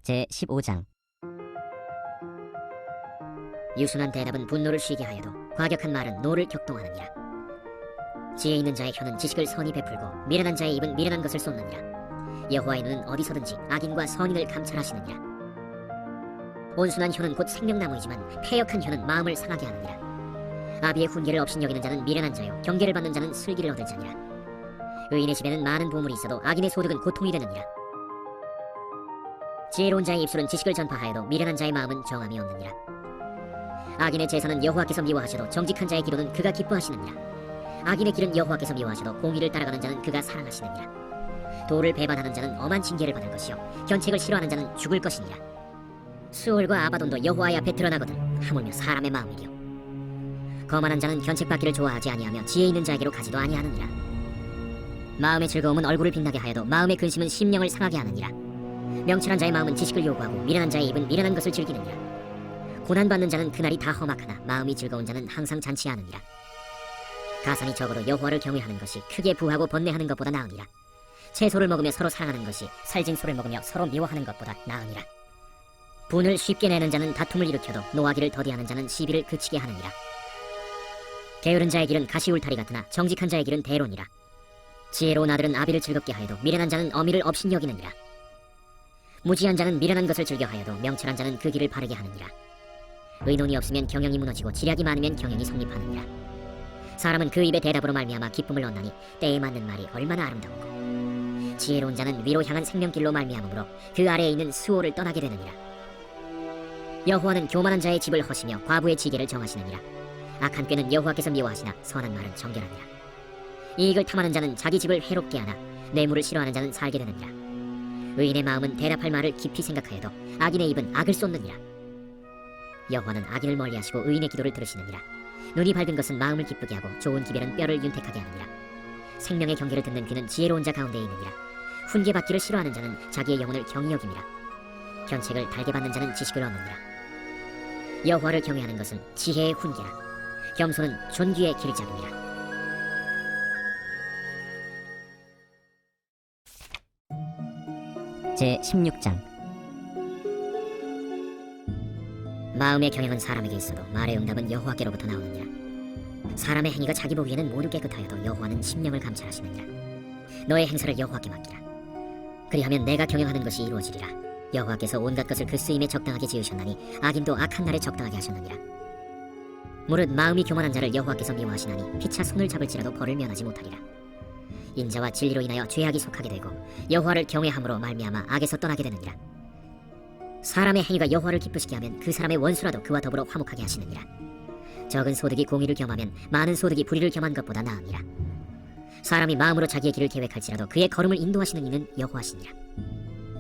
제15장. 유순한 대답은 분노를 쉬게 하여도 과격한 말은 노를 격동하느니라. 지혜 있는 자의 혀는 지식을 선히 베풀고 미련한 자의 입은 미련한 것을 쏟느니라. 여호와의 눈은 어디서든지 악인과 선인을 감찰하시느니라. 온순한 혀는 곧 생명나무이지만 패역한 혀는 마음을 상하게 하느니라. 아비의 훈계를 업신여기는 자는 미련한 자요 경계를 받는 자는 슬기를 얻을 자니라. 의인의 집에는 많은 보물이 있어도 악인의 소득은 고통이 되느니라. 지혜로운 자의 입술은 지식을 전파하여도 미련한 자의 마음은 정함이 없느니라. 악인의 제사는 여호와께서 미워하셔도 정직한 자의 기도는 그가 기뻐하시느니라. 악인의 길은 여호와께서 미워하셔도 공의를 따라가는 자는 그가 사랑하시느니라. 도를 배반하는 자는 엄한 징계를 받을 것이요 견책을 싫어하는 자는 죽을 것이니라. 수올과 아바돈도 여호와의 앞에 드러나거든 하물며 사람의 마음이리요. 거만한 자는 견책받기를 좋아하지 아니하며 지혜 있는 자에게로 가지도 아니하느니라. 마음의 즐거움은 얼굴을 빛나게 하여도 마음의 근심은 심령을 상하게 하느니라. 명철한 자의 마음은 지식을 요구하고 미련한 자의 입은 미련한 것을 즐기느니라. 고난받는 자는 그날이 다 험악하나 마음이 즐거운 자는 항상 잔치하느니라. 가산이 적어도 여호와를 경외하는 것이 크게 부하고 번뇌하는 것보다 나으니라. 채소를 먹으며 서로 사랑하는 것이 살징소를 먹으며 서로 미워하는 것보다 나으니라. 분을 쉽게 내는 자는 다툼을 일으켜도 노하기를 더디하는 자는 시비를 그치게 하느니라. 게으른 자의 길은 가시울타리 같으나 정직한 자의 길은 대론이라. 지혜로운 아들은 아비를 즐겁게 하여도 미련한 자는 어미를 업신여기느니라. 무지한 자는 미련한 것을 즐겨하여도 명철한 자는 그 길을 바르게 하느니라. 의논이 없으면 경영이 무너지고 지략이 많으면 경영이 성립하느니라. 사람은 그 입의 대답으로 말미암아 기쁨을 얻나니 때에 맞는 말이 얼마나 아름다운고. 지혜로운 자는 위로 향한 생명길로 말미암으므로 그 아래에 있는 수호를 떠나게 되느니라. 여호와는 교만한 자의 집을 허시며 과부의 지계를 정하시느니라. 악한 꾀는 여호와께서 미워하시나 선한 말은 정결하니라. 이익을 탐하는 자는 자기 집을 해롭게 하나 뇌물을 싫어하는 자는 살게 되느니라. 의인의 마음은 대답할 말을 깊이 생각하여도 악인의 입은 악을 쏟느니라. 여호와는 악인을 멀리하시고 의인의 기도를 들으시느니라. 눈이 밝은 것은 마음을 기쁘게 하고 좋은 기별은 뼈를 윤택하게 하느니라. 생명의 경계를 듣는 귀는 지혜로운 자 가운데에 있느니라. 훈계받기를 싫어하는 자는 자기의 영혼을 경히 여김이라. 견책을 달게 받는 자는 지식을 얻느니라. 여호와를 경외하는 것은 지혜의 훈계라. 겸손은 존귀의 길잡이니라. 제16장. 마음의 경영은 사람에게 있어도 말의 응답은 여호와께로부터 나오느니라. 사람의 행위가 자기 보기에는 모두 깨끗하여도 여호와는 심령을 감찰하시느니라. 너의 행사를 여호와께 맡기라. 그리하면 내가 경영하는 것이 이루어지리라. 여호와께서 온갖 것을 그 쓰임에 적당하게 지으셨나니 악인도 악한 날에 적당하게 하셨느니라. 무릇 마음이 교만한 자를 여호와께서 미워하시나니 피차 손을 잡을지라도 벌을 면하지 못하리라. 인자와 진리로 인하여 죄악이 속하게 되고 여호와를 경외함으로 말미암아 악에서 떠나게 되느니라. 사람의 행위가 여호와를 기쁘시게 하면 그 사람의 원수라도 그와 더불어 화목하게 하시느니라. 적은 소득이 공의를 겸하면 많은 소득이 불의를 겸한 것보다 나으니라. 사람이 마음으로 자기의 길을 계획할지라도 그의 걸음을 인도하시는 이는 여호와시니라.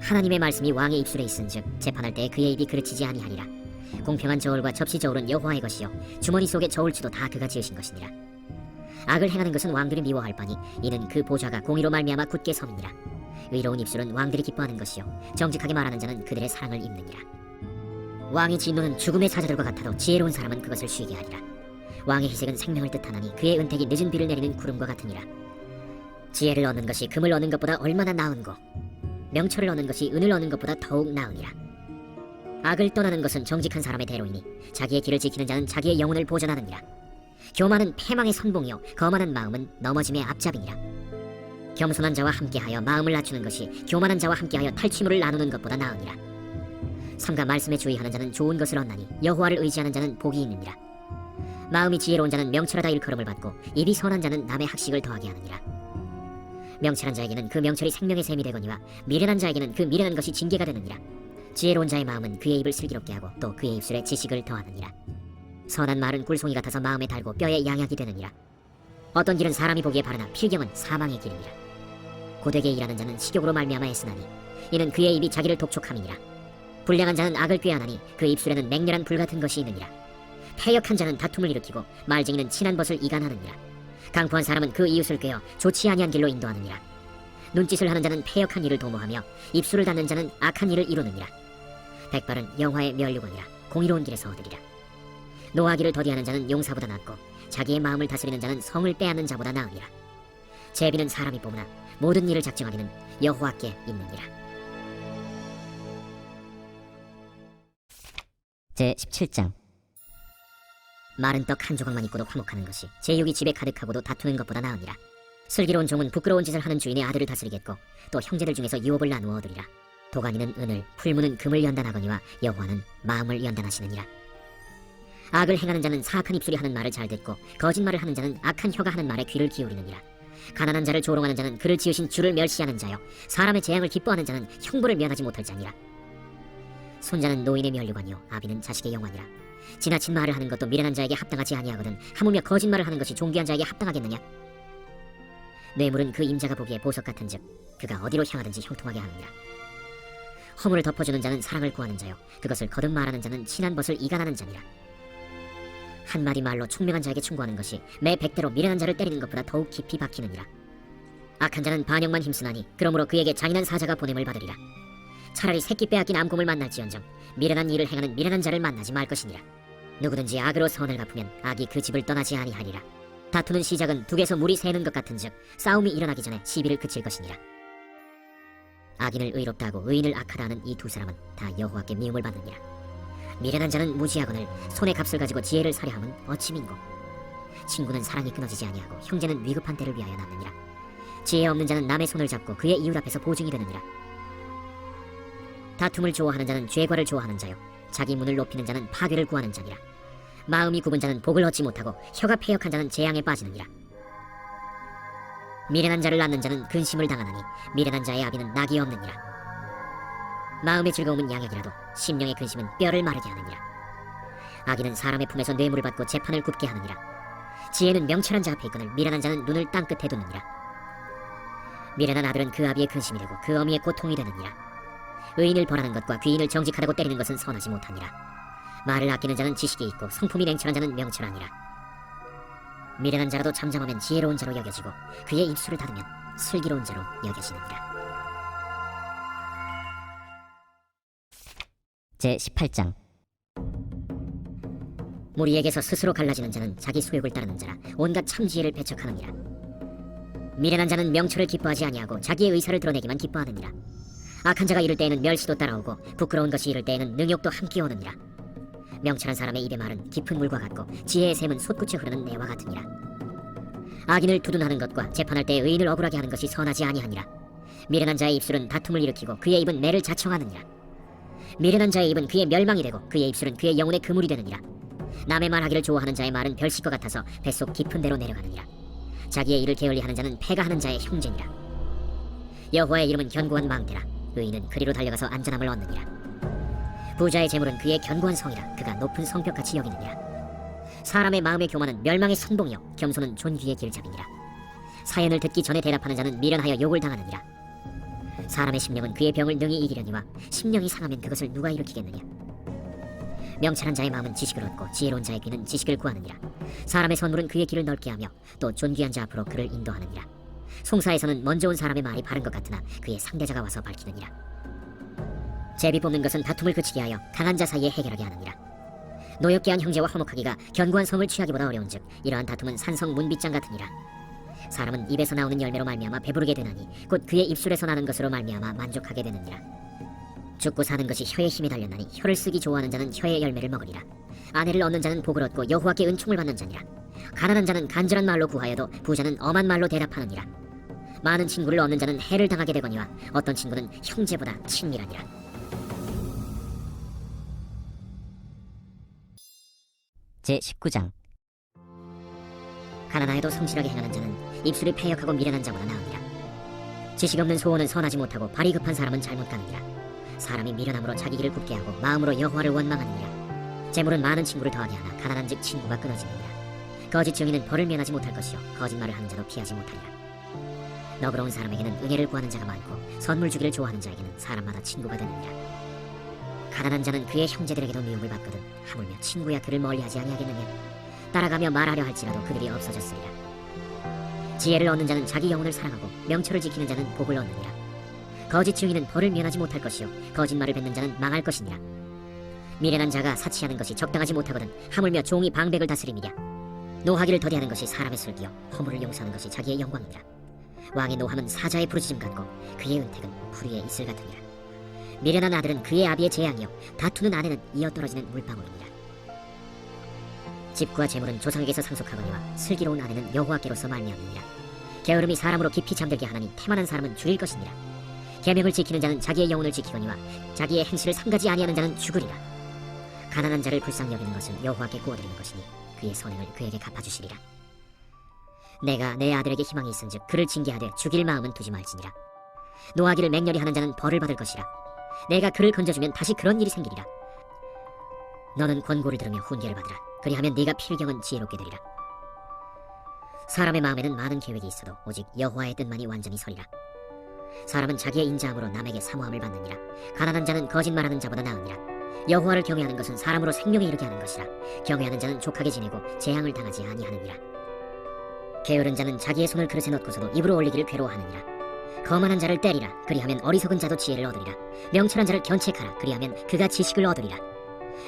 하나님의 말씀이 왕의 입술에 있은즉 재판할 때에 그의 입이 그르치지 아니하리라. 공평한 저울과 접시 저울은 여호와의 것이요 주머니 속의 저울추도 다 그가 지으신 것이니라. 악을 행하는 것은 왕들이 미워할 바니 이는 그 보좌가 공의로 말미암아 굳게 섬이니라. 의로운 입술은 왕들이 기뻐하는 것이요 정직하게 말하는 자는 그들의 사랑을 입느니라. 왕의 진노는 죽음의 사자들과 같아도 지혜로운 사람은 그것을 쉬게 하리라. 왕의 희색은 생명을 뜻하나니 그의 은택이 늦은 비를 내리는 구름과 같으니라. 지혜를 얻는 것이 금을 얻는 것보다 얼마나 나은고 명철을 얻는 것이 은을 얻는 것보다 더욱 나으니라. 악을 떠나는 것은 정직한 사람의 대로이니 자기의 길을 지키는 자는 자기의 영혼을 보전하느니라. 교만은 패망의 선봉이요 거만한 마음은 넘어짐의 앞잡이니라. 겸손한 자와 함께하여 마음을 낮추는 것이 교만한 자와 함께하여 탈취물을 나누는 것보다 나으니라. 삼가 말씀에 주의하는 자는 좋은 것을 얻나니 여호와를 의지하는 자는 복이 있느니라. 마음이 지혜로운 자는 명철하다 일컬음을 받고 입이 선한 자는 남의 학식을 더하게 하느니라. 명철한 자에게는 그 명철이 생명의 샘이 되거니와 미련한 자에게는 그 미련한 것이 징계가 되느니라. 지혜로운 자의 마음은 그의 입을 슬기롭게 하고 또 그의 입술에 지식을 더하느니라. 선한 말은 꿀송이 같아서 마음에 달고 뼈에 양약이 되느니라. 어떤 길은 사람이 보기에 바르나 필경은 사망의 길이니라. 고되게 일하는 자는 식욕으로 말미암아 애쓰나니 이는 그의 입이 자기를 독촉함이니라. 불량한 자는 악을 꾀하나니 그 입술에는 맹렬한 불 같은 것이 있느니라. 패역한 자는 다툼을 일으키고 말쟁이는 친한 벗을 이간하느니라. 강포한 사람은 그 이웃을 꾀어 좋지 아니한 길로 인도하느니라. 눈짓을 하는 자는 패역한 일을 도모하며 입술을 닫는 자는 악한 일을 이루느니라. 백발은 영화의 면류관이라 공의로운 길에서 얻으리라. 노하기를 더디하는 자는 용사보다 낫고 자기의 마음을 다스리는 자는 성을 빼앗는 자보다 나으니라. 제비는 사람이 뽑으나 모든 일을 작정하기는 여호와께 있느니라. 제17장. 마른 떡 한 조각만 있고도 화목하는 것이 제육이 집에 가득하고도 다투는 것보다 나으니라. 슬기로운 종은 부끄러운 짓을 하는 주인의 아들을 다스리겠고 또 형제들 중에서 유업을 나누어 얻으리라. 도가니는 은을, 풀무는 금을 연단하거니와 여호와는 마음을 연단하시느니라. 악을 행하는 자는 사악한 입술이 하는 말을 잘 듣고 거짓말을 하는 자는 악한 혀가 하는 말에 귀를 기울이느니라. 가난한 자를 조롱하는 자는 그를 지으신 주를 멸시하는 자요, 사람의 재앙을 기뻐하는 자는 형벌을 면하지 못할 자니라. 손자는 노인의 면류관이요 아비는 자식의 영광이라. 지나친 말을 하는 것도 미련한 자에게 합당하지 아니하거든 하물며 거짓말을 하는 것이 존귀한 자에게 합당하겠느냐. 뇌물은 그 임자가 보기에 보석 같은즉 그가 어디로 향하든지 형통하게 하느니라. 허물을 덮어주는 자는 사랑을 구하는 자요 그것을 거듭 말하는 자는 친한 벗을 이간하는 자니라. 한마디 말로 총명한 자에게 충고하는 것이 매 100대로 미련한 자를 때리는 것보다 더욱 깊이 박히느니라. 악한 자는 반역만 힘쓰나니 그러므로 그에게 잔인한 사자가 보냄을 받으리라. 차라리 새끼 빼앗긴 암곰을 만날지언정 미련한 일을 행하는 미련한 자를 만나지 말 것이니라. 누구든지 악으로 선을 갚으면 악이 그 집을 떠나지 아니하리라. 다투는 시작은 둑에서 물이 새는 것 같은즉 싸움이 일어나기 전에 시비를 그칠 것이니라. 악인을 의롭다 하고 의인을 악하다 하는 이 두 사람은 다 여호와께 미움을 받느니라. 미련한 자는 무지하거늘 손의 값을 가지고 지혜를 사려 함은 어찌 민고. 친구는 사랑이 끊어지지 아니하고 형제는 위급한 때를 위하여 남느니라. 지혜 없는 자는 남의 손을 잡고 그의 이웃 앞에서 보증이 되느니라. 다툼을 좋아하는 자는 죄과를 좋아하는 자요 자기 문을 높이는 자는 파괴를 구하는 자니라. 마음이 굽은 자는 복을 얻지 못하고 혀가 패역한 자는 재앙에 빠지느니라. 미련한 자를 낳는 자는 근심을 당하나니 미련한 자의 아비는 낙이 없느니라. 마음의 즐거움은 양약이라도 심령의 근심은 뼈를 마르게 하느니라. 악인은 사람의 품에서 뇌물을 받고 재판을 굽게 하느니라. 지혜는 명철한 자 앞에 있거늘 미련한 자는 눈을 땅끝에 두느니라. 미련한 아들은 그 아비의 근심이 되고 그 어미의 고통이 되느니라. 의인을 벌하는 것과 귀인을 정직하다고 때리는 것은 선하지 못하니라. 말을 아끼는 자는 지식이 있고 성품이 냉철한 자는 명철하니라. 미련한 자라도 잠잠하면 지혜로운 자로 여겨지고 그의 입술을 닫으면 슬기로운 자로 여겨지느니라. 제18장. 무리에게서 스스로 갈라지는 자는 자기 소욕을 따르는 자라 온갖 참지혜를 배척하느니라. 미련한 자는 명철을 기뻐하지 아니하고 자기의 의사를 드러내기만 기뻐하느니라. 악한 자가 이를 때에는 멸시도 따라오고 부끄러운 것이 이를 때에는 능욕도 함께 오느니라. 명철한 사람의 입의 말은 깊은 물과 같고 지혜의 샘은 솟구쳐 흐르는 내와 같으니라. 악인을 두둔하는 것과 재판할 때 의인을 억울하게 하는 것이 선하지 아니하니라. 미련한 자의 입술은 다툼을 일으키고 그의 입은 매를 자청하느니라. 미련한 자의 입은 그의 멸망이 되고 그의 입술은 그의 영혼의 그물이 되느니라. 남의 말하기를 좋아하는 자의 말은 별식과 같아서 뱃속 깊은 데로 내려가느니라. 자기의 일을 게을리하는 자는 패가 하는 자의 형제니라. 여호와의 이름은 견고한 망대라. 의인은 그리로 달려가서 안전함을 얻느니라. 부자의 재물은 그의 견고한 성이라. 그가 높은 성벽같이 여기느니라. 사람의 마음의 교만은 멸망의 선봉이요 겸손은 존귀의 길잡이니라. 사연을 듣기 전에 대답하는 자는 미련하여 욕을 당하느니라. 사람의 심령은 그의 병을 능히 이기려니와 심령이 상하면 그것을 누가 일으키겠느냐. 명철한 자의 마음은 지식을 얻고 지혜로운 자의 귀는 지식을 구하느니라. 사람의 선물은 그의 길을 넓게 하며 또 존귀한 자 앞으로 그를 인도하느니라. 송사에서는 먼저 온 사람의 말이 바른 것 같으나 그의 상대자가 와서 밝히느니라. 제비 뽑는 것은 다툼을 그치게 하여 강한 자 사이에 해결하게 하느니라. 노엽게 한 형제와 화목하기가 견고한 성을 취하기보다 어려운즉 이러한 다툼은 산성 문빗장 같으니라. 사람은 입에서 나오는 열매로 말미암아 배부르게 되나니 곧 그의 입술에서 나는 것으로 말미암아 만족하게 되느니라. 죽고 사는 것이 혀의 힘에 달렸나니 혀를 쓰기 좋아하는 자는 혀의 열매를 먹으리라. 아내를 얻는 자는 복을 얻고 여호와께 은총을 받는 자니라. 가난한 자는 간절한 말로 구하여도 부자는 엄한 말로 대답하느니라. 많은 친구를 얻는 자는 해를 당하게 되거니와 어떤 친구는 형제보다 친밀하니라. 제19장. 가난하여도 성실하게 행하는 자는 입술이 패역하고 미련한 자보다 나으니라. 지식 없는 소원은 선하지 못하고 발이 급한 사람은 잘못 가느니라. 사람이 미련함으로 자기 길을 굽게 하고 마음으로 여호와를 원망하느니라. 재물은 많은 친구를 더하게 하나 가난한즉 친구가 끊어지느니라. 거짓 증인은 벌을 면하지 못할 것이요 거짓말을 하는 자도 피하지 못하리라. 너그러운 사람에게는 은혜를 구하는 자가 많고 선물 주기를 좋아하는 자에게는 사람마다 친구가 되느니라. 가난한 자는 그의 형제들에게도 미움을 받거든 하물며 친구야 그를 멀리하지 아니하겠느냐. 따라가며 말하려 할지라도 그들이 없어졌으리라. 지혜를 얻는 자는 자기 영혼을 사랑하고 명철을 지키는 자는 복을 얻느니라. 거짓 증인은 벌을 면하지 못할 것이요 거짓말을 뱉는 자는 망할 것이니라. 미련한 자가 사치하는 것이 적당하지 못하거든 하물며 종이 방백을 다스림이랴. 노하기를 더디하는 것이 사람의 슬기요 허물을 용서하는 것이 자기의 영광이니라. 왕의 노함은 사자의 부르짖음 같고 그의 은택은 풀이의 이슬 같으니라. 미련한 아들은 그의 아비의 재앙이요 다투는 아내는 이어떨어지는 물방울이니라. 집과 재물은 조상에게서 상속하거니와 슬기로운 아내는 여호와께로서 말미암느니라. 게으름이 사람으로 깊이 잠들게 하나니 태만한 사람은 줄일 것이니라. 계명을 지키는 자는 자기의 영혼을 지키거니와 자기의 행실을 삼가지 아니하는 자는 죽으리라. 가난한 자를 불쌍히 여기는 것은 여호와께 구워드리는 것이니 그의 선행을 그에게 갚아주시리라. 내가 내 아들에게 희망이 있은즉 그를 징계하되 죽일 마음은 두지 말지니라. 노하기를 맹렬히 하는 자는 벌을 받을 것이라. 내가 그를 건져주면 다시 그런 일이 생기리라. 너는 권고를 들으며 훈계를 받으라. 그리하면 네가 필경은 지혜롭게 되리라. 사람의 마음에는 많은 계획이 있어도 오직 여호와의 뜻만이 완전히 서리라. 사람은 자기의 인자함으로 남에게 사모함을 받느니라. 가난한 자는 거짓말하는 자보다 나으니라. 여호와를 경외하는 것은 사람으로 생명에 이르게 하는 것이라. 경외하는 자는 족하게 지내고 재앙을 당하지 아니하느니라. 게으른 자는 자기의 손을 그릇에 넣고서도 입으로 올리기를 괴로워하느니라. 거만한 자를 때리라. 그리하면 어리석은 자도 지혜를 얻으리라. 명철한 자를 견책하라. 그리하면 그가 지식을 얻으리라.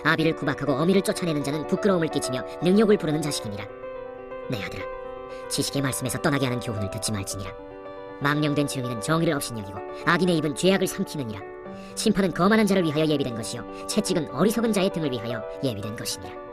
아비를 구박하고 어미를 쫓아내는 자는 부끄러움을 끼치며 능욕을 부르는 자식이니라. 내 아들아, 지식의 말씀에서 떠나게 하는 교훈을 듣지 말지니라. 망령된 증인은 정의를 업신여기고 악인의 입은 죄악을 삼키느니라. 심판은 거만한 자를 위하여 예비된 것이요 채찍은 어리석은 자의 등을 위하여 예비된 것이니라.